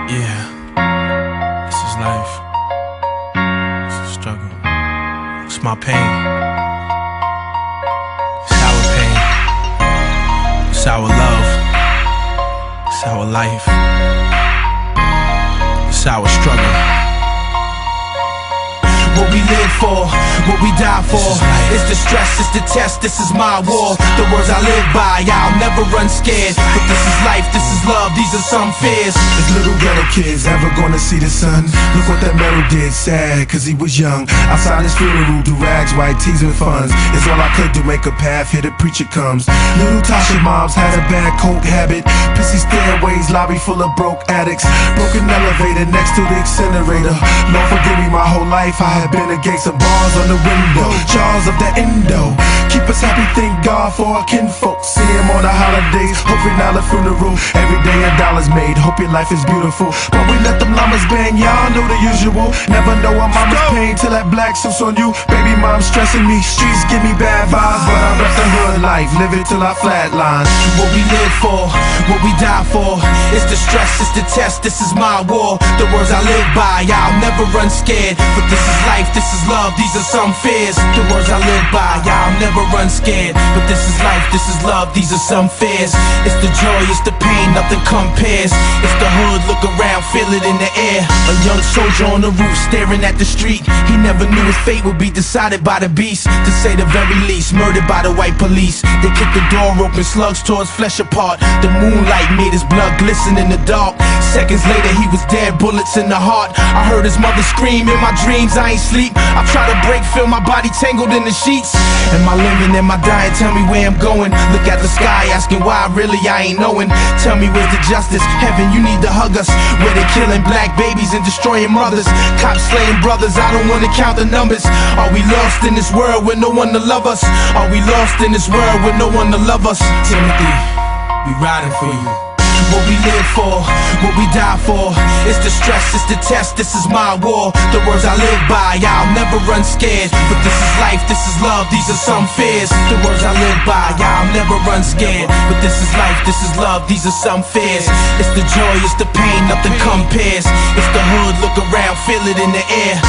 Yeah, this is life. It's a struggle. It's my pain. It's our pain. It's our love. It's our life. It's our struggle. What we live for, what we die for. It's the stress, it's the test, this is my war. The words I live by, I'll never run scared. But this is life, this is love, these are some fears. Is little ghetto kids ever gonna see the sun? Look what that metal did, sad, cause he was young. Outside his funeral, do rags, white tees and funds. It's all I could do, make a path, here the preacher comes. Little Tasha moms had a bad coke habit. Pissy stairways, lobby full of broke addicts. Broken elevator next to the incinerator. Lord forgive me, my whole life I have been against some bars on the window. Jaws of the endo. Keep us happy, thank God for our kinfolk. See him on the holidays, hoping now the funeral. Every day a dollar's made, hope your life is beautiful. But we let them llamas bang, y'all know the usual. Never know a mama's pain till that black suit's on you. Baby mom stressing me, streets give me bad vibes. But I rep the hood life, live it till I flatline. What we live for, what we die for. It's the stress, it's the test, this is my war. The words I live by, I'll never run scared. But this is life, this is love, these are some fears. The words I live by, I'll never run scared. But this is life, this is love, these are some fears. It's the joy, it's the pain, nothing compares. It's the hood, look around, feel it in the air. A young soldier on the roof staring at the street. He never knew his fate would be decided by the beast. To say the very least, murdered by the white police. They kicked the door open, slugs tore his flesh apart. The moonlight made his blood glisten in the dark. Seconds later he was dead, bullets in the heart. I heard his mother scream in my dreams, I ain't sleep. I try to break, feel my body tangled in the sheets. Am I living, am I dying? Tell me where I'm going. Look at the sky, asking why, really I ain't knowing. Tell me where's the justice? Heaven, you need to hug us. Where they killing black babies and destroying mothers. Cops slaying brothers, I don't wanna count the numbers. Are we lost in this world with no one to love us? Are we lost in this world with no one to love us? Timothy, we riding for you. What we live for, what we die for. It's the stress, it's the test, this is my war. The words I live by, I'll never run scared. But this is life, this is love, these are some fears. The words I live by, I'll never run scared. But this is life, this is love, these are some fears. It's the joy, it's the pain, nothing compares. It's the hood, look around, feel it in the air.